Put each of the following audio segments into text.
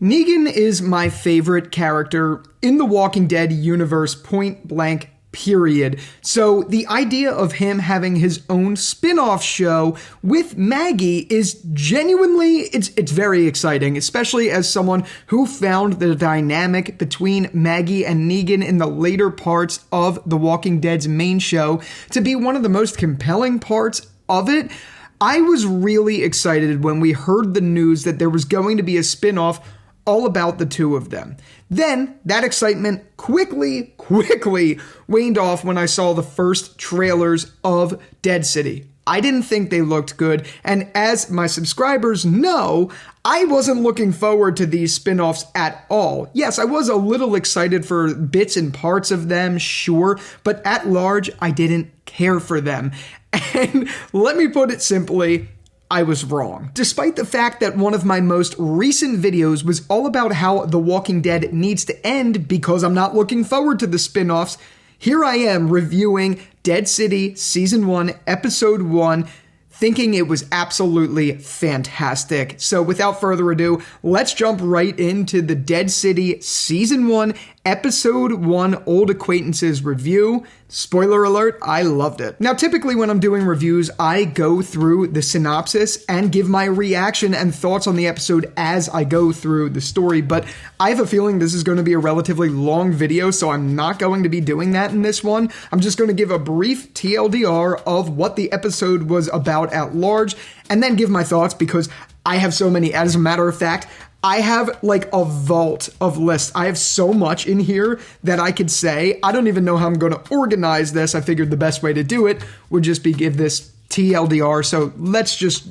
Negan is my favorite character in the Walking Dead universe, point blank, period. So the idea of him having his own spin-off show with Maggie is genuinely, it's very exciting, especially as someone who found the dynamic between Maggie and Negan in the later parts of The Walking Dead's main show to be one of the most compelling parts of it. I was really excited when we heard the news that there was going to be a spin-off all about the two of them. Then that excitement quickly waned off when I saw the first trailers of Dead City. I didn't think they looked good, and as my subscribers know, I wasn't looking forward to these spin-offs at all. Yes, I was a little excited for bits and parts of them, sure, but at large, I didn't care for them. And let me put it simply, I was wrong. Despite the fact that one of my most recent videos was all about how The Walking Dead needs to end because I'm not looking forward to the spin-offs, here I am reviewing Dead City Season 1, Episode 1, thinking it was absolutely fantastic. So without further ado, let's jump right into the Dead City Season 1, Episode 1 Old Acquaintances review. Spoiler alert, I loved it. Now, typically when I'm doing reviews, I go through the synopsis and give my reaction and thoughts on the episode as I go through the story, but I have a feeling this is going to be a relatively long video, so I'm not going to be doing that in this one. I'm just going to give a brief TLDR of what the episode was about at large, and then give my thoughts because I have so many. As a matter of fact, I have like a vault of lists. I have so much in here that I could say. I don't even know how I'm going to organize this. I figured the best way to do it would just be give this TLDR, so let's just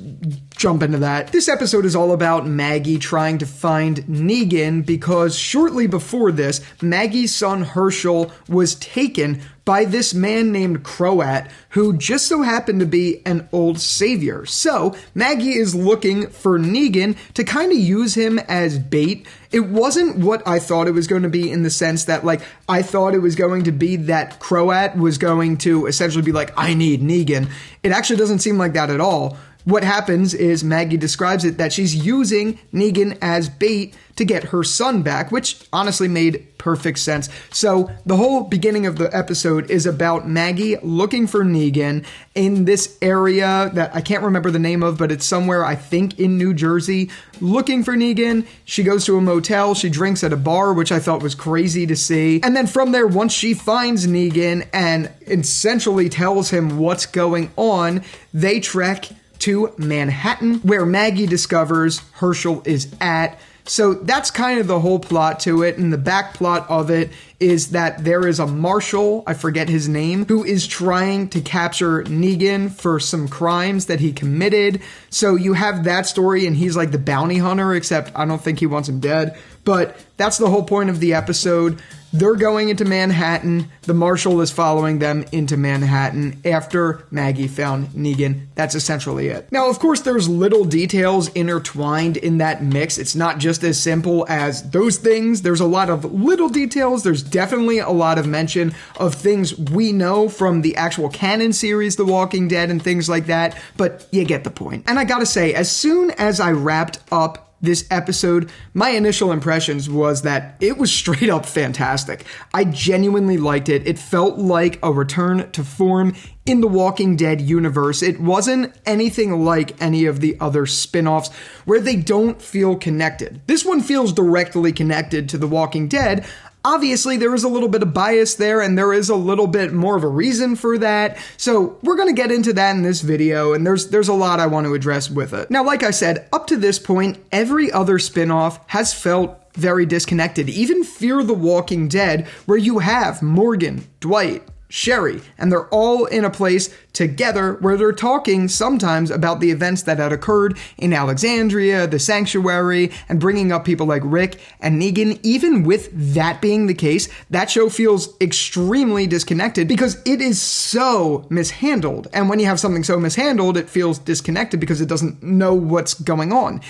jump into that. This episode is all about Maggie trying to find Negan because shortly before this, Maggie's son Herschel was taken by this man named Croat, who just so happened to be an old savior. So Maggie is looking for Negan to kind of use him as bait. It wasn't what I thought it was going to be in the sense that, like, I thought it was going to be that Croat was going to essentially be like, I need Negan. It actually doesn't seem like that at all. What happens is Maggie describes it that she's using Negan as bait to get her son back, which honestly made perfect sense. So the whole beginning of the episode is about Maggie looking for Negan in this area that I can't remember the name of, but it's somewhere, I think, in New Jersey, looking for Negan. She goes to a motel, she drinks at a bar, which I thought was crazy to see. And then from there, once she finds Negan and essentially tells him what's going on, they trek to Manhattan, where Maggie discovers Herschel is at. So that's kind of the whole plot to it, and the back plot of it is that there is a marshal, I forget his name, who is trying to capture Negan for some crimes that he committed. So you have that story, and he's like the bounty hunter, except I don't think he wants him dead. But that's the whole point of the episode. They're going into Manhattan. The marshal is following them into Manhattan after Maggie found Negan. That's essentially it. Now, of course, there's little details intertwined in that mix. It's not just as simple as those things. There's a lot of little details. There's definitely a lot of mention of things we know from the actual canon series, The Walking Dead, and things like that. But you get the point. And I gotta say, as soon as I wrapped up this episode, my initial impressions was that it was straight up fantastic. I genuinely liked it. It felt like a return to form in the Walking Dead universe. It wasn't anything like any of the other spin-offs where they don't feel connected. This one feels directly connected to The Walking Dead. Obviously, there is a little bit of bias there, and there is a little bit more of a reason for that. So we're going to get into that in this video, and there's a lot I want to address with it. Now, like I said, up to this point, every other spin-off has felt very disconnected. Even Fear the Walking Dead, where you have Morgan, Dwight, Sherry, and they're all in a place together where they're talking sometimes about the events that had occurred in Alexandria, the sanctuary, and bringing up people like Rick and Negan. Even with that being the case, that show feels extremely disconnected because it is so mishandled. And when you have something so mishandled, it feels disconnected because it doesn't know what's going on.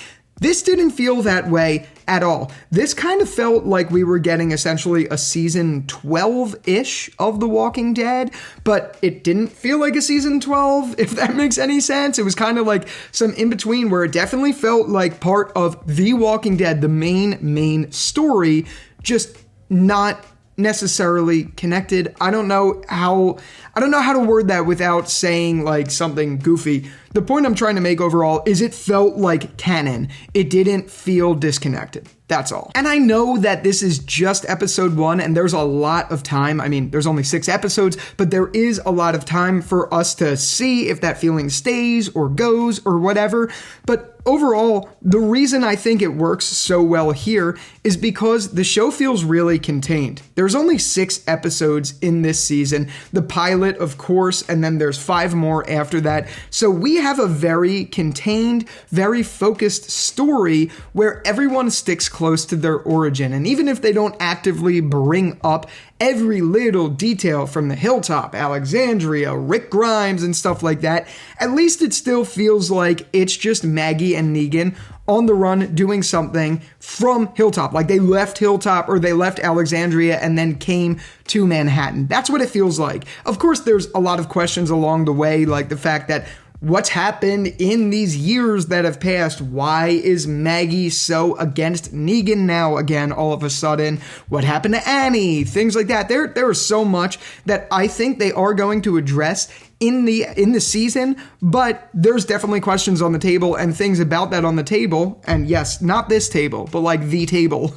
This didn't feel that way at all. This kind of felt like we were getting essentially a season 12-ish of The Walking Dead, but it didn't feel like a season 12, if that makes any sense. It was kind of like some in-between where it definitely felt like part of The Walking Dead, the main story, just not necessarily connected. I don't know how to word that without saying like something goofy. The point I'm trying to make overall is it felt like canon. It didn't feel disconnected. That's all. And I know that this is just episode 1 and there's a lot of time. I mean, there's only 6 episodes, but there is a lot of time for us to see if that feeling stays or goes or whatever. But overall, the reason I think it works so well here is because the show feels really contained. There's only 6 episodes in this season, the pilot, of course, and then there's 5 more after that. So we have a very contained, very focused story where everyone sticks close to their origin. And even if they don't actively bring up every little detail from the hilltop, Alexandria, Rick Grimes, and stuff like that, at least it still feels like it's just Maggie and Negan on the run doing something from Hilltop. Like they left Hilltop or they left Alexandria and then came to Manhattan. That's what it feels like. Of course, there's a lot of questions along the way, like the fact that what's happened in these years that have passed? Why is Maggie so against Negan now again all of a sudden? What happened to Annie? Things like that. There is so much that I think they are going to address in the season, but there's definitely questions on the table and things about that on the table. And yes, not this table, but like the table.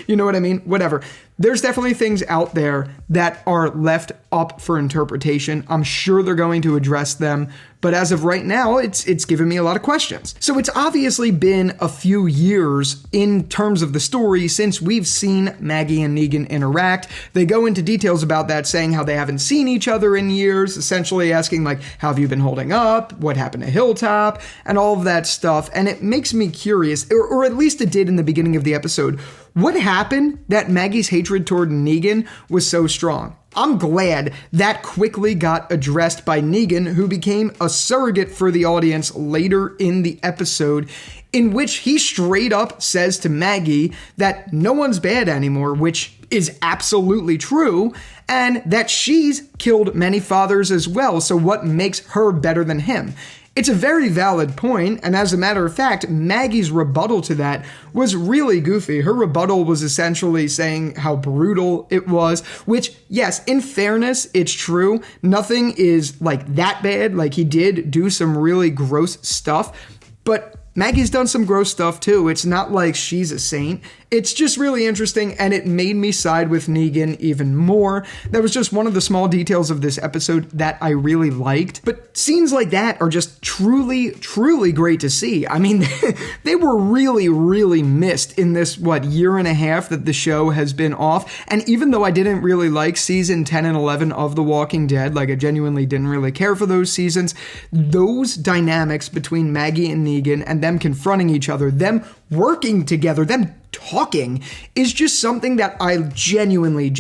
You know what I mean? Whatever. There's definitely things out there that are left up for interpretation. I'm sure they're going to address them, but as of right now, it's given me a lot of questions. So it's obviously been a few years in terms of the story since we've seen Maggie and Negan interact. They go into details about that, saying how they haven't seen each other in years, essentially asking like, how have you been holding up? What happened to Hilltop? And all of that stuff. And it makes me curious, or at least it did in the beginning of the episode. What happened that Maggie's hatred toward Negan was so strong? I'm glad that quickly got addressed by Negan, who became a surrogate for the audience later in the episode, in which he straight up says to Maggie that no one's bad anymore, which is absolutely true, and that she's killed many fathers as well, so what makes her better than him? It's a very valid point, and as a matter of fact, Maggie's rebuttal to that was really goofy. Her rebuttal was essentially saying how brutal it was, which, yes, in fairness, it's true. Nothing is like that bad. Like, he did do some really gross stuff, but Maggie's done some gross stuff too. It's not like she's a saint. It's just really interesting, and it made me side with Negan even more. That was just one of the small details of this episode that I really liked. But scenes like that are just truly, truly great to see. I mean, they were really, really missed in this, year and a half that the show has been off. And even though I didn't really like season 10 and 11 of The Walking Dead, like I genuinely didn't really care for those seasons, those dynamics between Maggie and Negan and them confronting each other, them working together, them talking is just something that I genuinely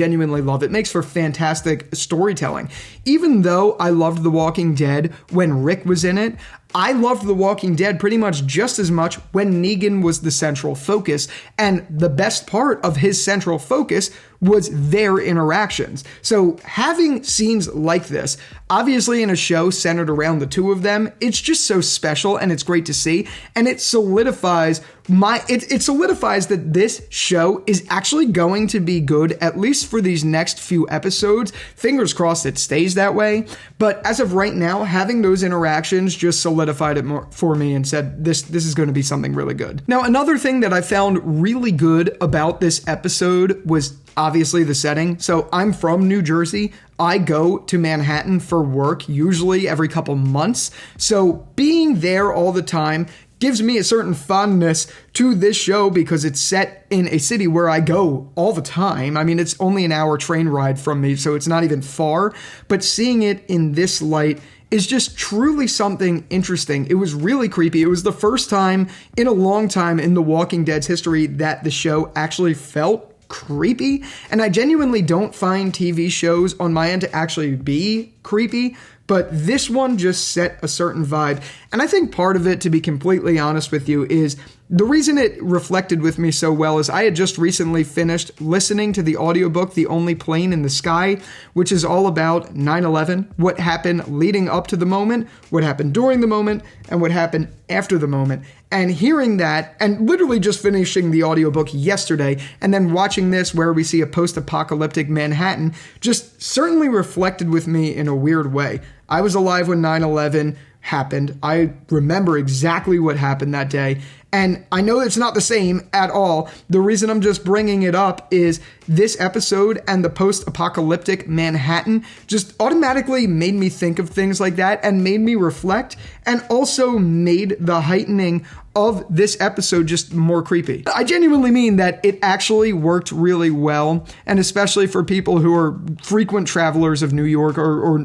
love. It makes for fantastic storytelling. Even though I loved The Walking Dead when Rick was in it, I loved The Walking Dead pretty much just as much when Negan was the central focus, and the best part of his central focus was their interactions. So having scenes like this, obviously in a show centered around the two of them, it's just so special and it's great to see, and it solidifies it solidifies that this show is actually going to be good, at least for these next few episodes. Fingers crossed it stays that way. But as of right now, having those interactions just solidified it more for me and said, this is going to be something really good. Now, another thing that I found really good about this episode was obviously the setting. So I'm from New Jersey. I go to Manhattan for work, usually every couple months. So being there all the time gives me a certain fondness to this show because it's set in a city where I go all the time. I mean, it's only an hour train ride from me, so it's not even far. But seeing it in this light is just truly something interesting. It was really creepy. It was the first time in a long time in The Walking Dead's history that the show actually felt creepy. And I genuinely don't find TV shows on my end to actually be creepy, but this one just set a certain vibe. And I think part of it, to be completely honest with you, is The reason it reflected with me so well is I had just recently finished listening to the audiobook The Only Plane in the Sky, which is all about 9/11, what happened leading up to the moment, what happened during the moment, and what happened after the moment. And hearing that, and literally just finishing the audiobook yesterday, and then watching this where we see a post-apocalyptic Manhattan, just certainly reflected with me in a weird way. I was alive when 9/11 happened. I remember exactly what happened that day. And I know it's not the same at all. The reason I'm just bringing it up is this episode and the post-apocalyptic Manhattan just automatically made me think of things like that and made me reflect, and also made the heightening of this episode just more creepy. I genuinely mean that it actually worked really well, and especially for people who are frequent travelers of New York or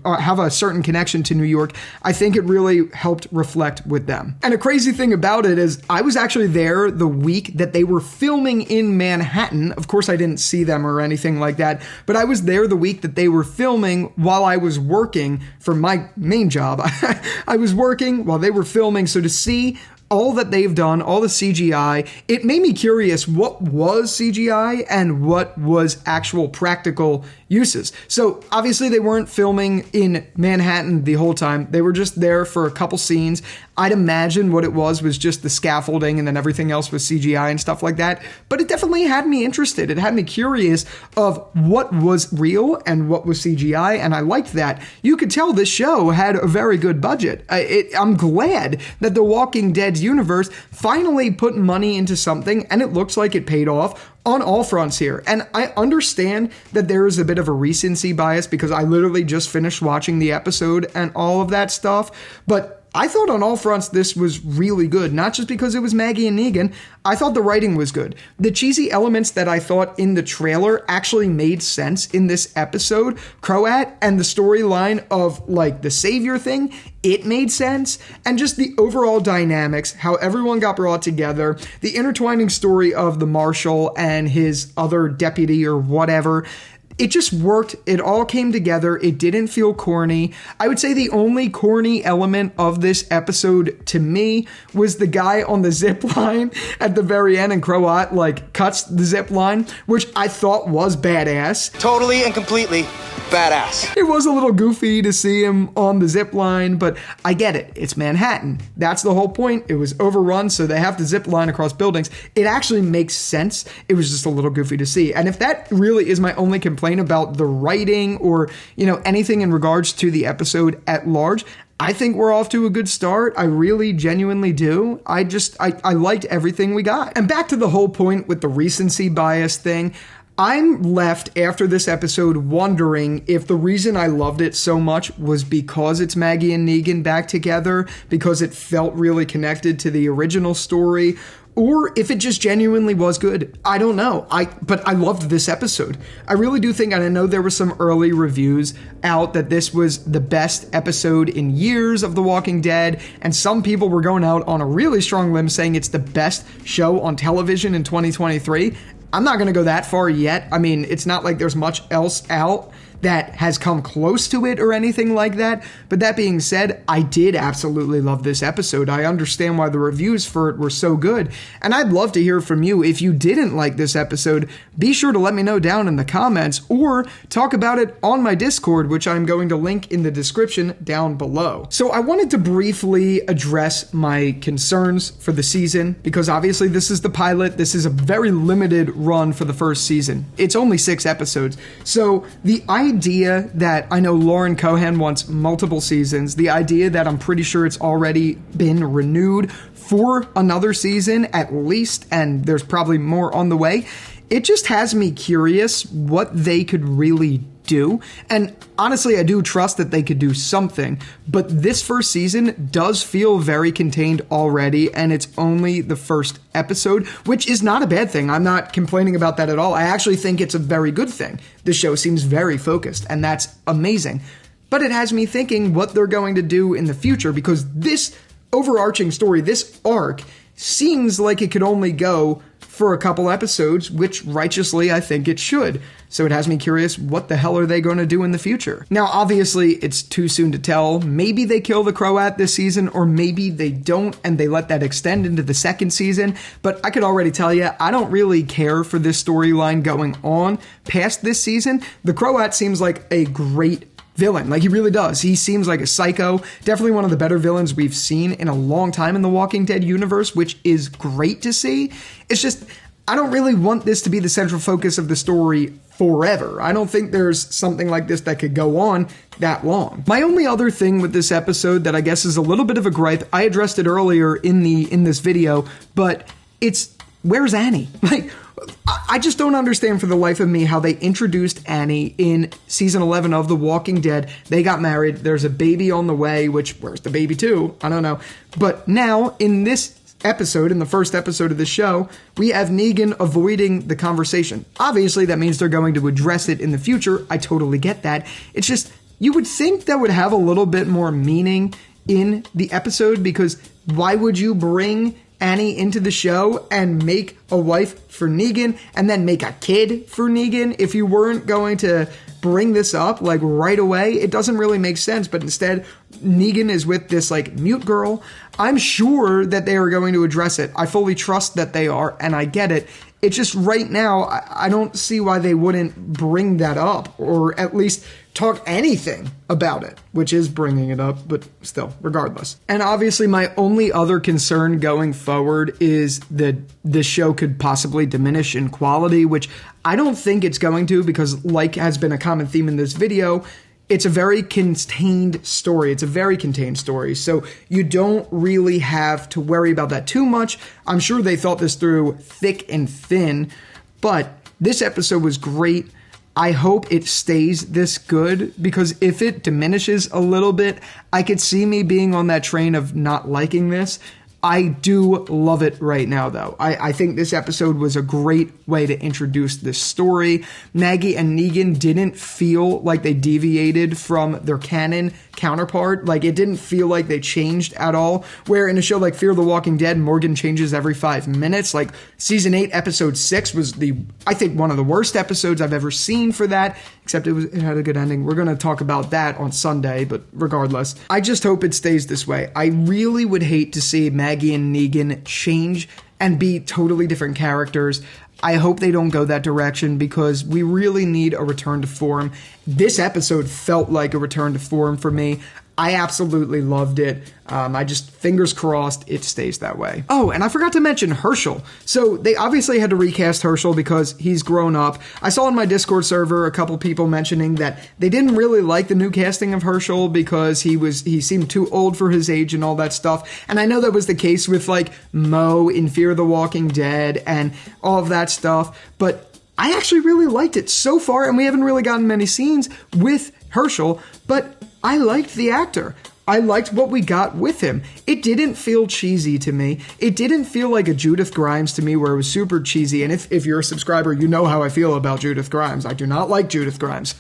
have a certain connection to New York, I think it really helped reflect with them. And a crazy thing about it is I was actually there the week that they were filming in Manhattan. Of course, I didn't see them or anything like that, but I was there the week that they were filming while I was working for my main job. I was working while they were filming, so to see all that they've done, all the CGI, it made me curious what was CGI and what was actual practical uses. So obviously they weren't filming in Manhattan the whole time. They were just there for a couple scenes. I'd imagine what it was just the scaffolding, and then everything else was CGI and stuff like that. But it definitely had me interested. It had me curious of what was real and what was CGI, and I liked that. You could tell this show had a very good budget. I'm glad that The Walking Dead universe finally put money into something, and it looks like it paid off on all fronts here. And I understand that there is a bit of a recency bias because I literally just finished watching the episode and all of that stuff, but I thought on all fronts this was really good, not just because it was Maggie and Negan. I thought the writing was good. The cheesy elements that I thought in the trailer actually made sense in this episode. Croat and the storyline of like the savior thing, it made sense. And just the overall dynamics, how everyone got brought together, the intertwining story of the marshal and his other deputy or whatever, it just worked. It all came together. It didn't feel corny. I would say the only corny element of this episode to me was the guy on the zip line at the very end, and Croat like cuts the zip line, which I thought was badass. Totally and completely badass. It was a little goofy to see him on the zip line, but I get it. It's Manhattan. That's the whole point. It was overrun, so they have to zip line across buildings. It actually makes sense. It was just a little goofy to see. And if that really is my only complaint about the writing or, anything in regards to the episode at large, I think we're off to a good start. I really genuinely do. I liked everything we got. And back to the whole point with the recency bias thing, I'm left after this episode wondering if the reason I loved it so much was because it's Maggie and Negan back together, because it felt really connected to the original story, or if it just genuinely was good. I don't know. But I loved this episode. I really do think, and I know there were some early reviews out that this was the best episode in years of The Walking Dead, and some people were going out on a really strong limb saying it's the best show on television in 2023. I'm not going to go that far yet. I mean, it's not like there's much else out that has come close to it or anything like that. But that being said, I did absolutely love this episode. I understand why the reviews for it were so good. And I'd love to hear from you. If you didn't like this episode, be sure to let me know down in the comments or talk about it on my Discord, which I'm going to link in the description down below. So I wanted to briefly address my concerns for the season, because obviously this is the pilot. This is a very limited run for the first season. It's only 6 episodes. So the idea that I know Lauren Cohan wants multiple seasons, the idea that I'm pretty sure it's already been renewed for another season at least, and there's probably more on the way, it just has me curious what they could really do. And honestly, I do trust that they could do something, but this first season does feel very contained already, and it's only the first episode, which is not a bad thing. I'm not complaining about that at all. I actually think it's a very good thing. The show seems very focused, and that's amazing. But it has me thinking what they're going to do in the future, because this overarching story, this arc, seems like it could only go for a couple episodes, which righteously I think it should. So it has me curious, what the hell are they going to do in the future? Now, obviously, it's too soon to tell. Maybe they kill the Croat this season, or maybe they don't, and they let that extend into the second season. But I could already tell you, I don't really care for this storyline going on past this season. The Croat seems like a great villain. Like, he really does. He seems like a psycho. Definitely one of the better villains we've seen in a long time in the Walking Dead universe, which is great to see. It's just, I don't really want this to be the central focus of the story forever. I don't think there's something like this that could go on that long. My only other thing with this episode that I guess is a little bit of a gripe, I addressed it earlier in this video, but it's, where's Annie? Like, I just don't understand for the life of me how they introduced Annie in season 11 of The Walking Dead. They got married. There's a baby on the way, which, where's the baby to? I don't know. But now, in this episode, in the first episode of the show, we have Negan avoiding the conversation. Obviously, that means they're going to address it in the future. I totally get that. It's just, you would think that would have a little bit more meaning in the episode, because why would you bring Annie into the show and make a wife for Negan and then make a kid for Negan if you weren't going to bring this up like right away? It doesn't really make sense, but instead Negan is with this like mute girl. I'm sure that they are going to address it. I fully trust that they are, and I get it. It's just right now, I don't see why they wouldn't bring that up, or at least talk anything about it, which is bringing it up, but still, regardless. And obviously, my only other concern going forward is that this show could possibly diminish in quality, which I don't think it's going to, because like has been a common theme in this video, it's a very contained story. It's a very contained story. So you don't really have to worry about that too much. I'm sure they thought this through thick and thin, but this episode was great. I hope it stays this good, because if it diminishes a little bit, I could see me being on that train of not liking this. I do love it right now, though. I think this episode was a great way to introduce this story. Maggie and Negan didn't feel like they deviated from their canon counterpart. Like, it didn't feel like they changed at all. Where in a show like Fear the Walking Dead, Morgan changes every 5 minutes. Like, season 8, episode 6 was I think one of the worst episodes I've ever seen for that. Except it had a good ending. We're going to talk about that on Sunday, but regardless, I just hope it stays this way. I really would hate to see Maggie and Negan change and be totally different characters. I hope they don't go that direction, because we really need a return to form. This episode felt like a return to form for me. I absolutely loved it. I just, fingers crossed, it stays that way. Oh, and I forgot to mention Herschel. So they obviously had to recast Herschel because he's grown up. I saw in my Discord server a couple people mentioning that they didn't really like the new casting of Herschel because he seemed too old for his age and all that stuff. And I know that was the case with like Mo in Fear the Walking Dead and all of that stuff, but I actually really liked it so far, and we haven't really gotten many scenes with Herschel, but I liked the actor. I liked what we got with him. It didn't feel cheesy to me. It didn't feel like a Judith Grimes to me where it was super cheesy. And if you're a subscriber, you know how I feel about Judith Grimes. I do not like Judith Grimes.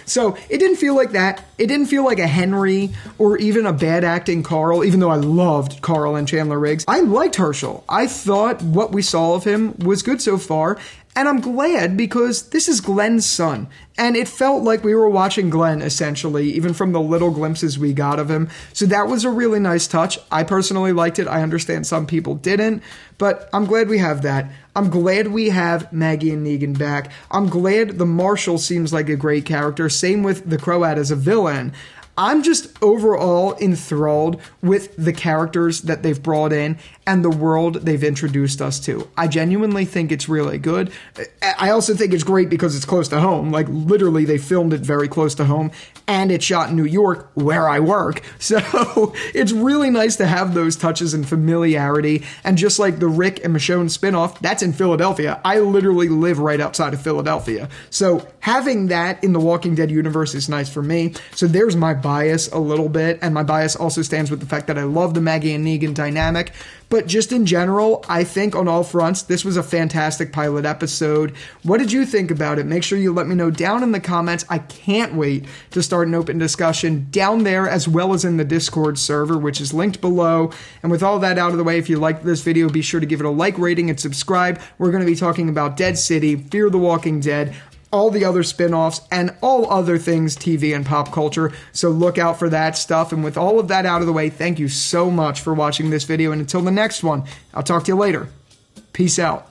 So it didn't feel like that. It didn't feel like a Henry or even a bad acting Carl, even though I loved Carl and Chandler Riggs. I liked Herschel. I thought what we saw of him was good so far. And I'm glad, because this is Glenn's son. And it felt like we were watching Glenn, essentially, even from the little glimpses we got of him. So that was a really nice touch. I personally liked it. I understand some people didn't. But I'm glad we have that. I'm glad we have Maggie and Negan back. I'm glad the Marshal seems like a great character. Same with the Croat as a villain. I'm just overall enthralled with the characters that they've brought in and the world they've introduced us to. I genuinely think it's really good. I also think it's great because it's close to home. Like, literally, they filmed it very close to home, and it's shot in New York, where I work. So it's really nice to have those touches and familiarity. And just like the Rick and Michonne spinoff, that's in Philadelphia. I literally live right outside of Philadelphia. So having that in the Walking Dead universe is nice for me. So there's my bias a little bit, and my bias also stands with the fact that I love the Maggie and Negan dynamic. But just in general, I think on all fronts, this was a fantastic pilot episode. What did you think about it? Make sure you let me know down in the comments. I can't wait to start an open discussion down there as well as in the Discord server, which is linked below. And with all that out of the way, if you liked this video, be sure to give it a like, rating, and subscribe. We're going to be talking about Dead City, Fear the Walking Dead, all the other spin-offs, and all other things TV and pop culture, so look out for that stuff. And with all of that out of the way, thank you so much for watching this video, and until the next one, I'll talk to you later. Peace out.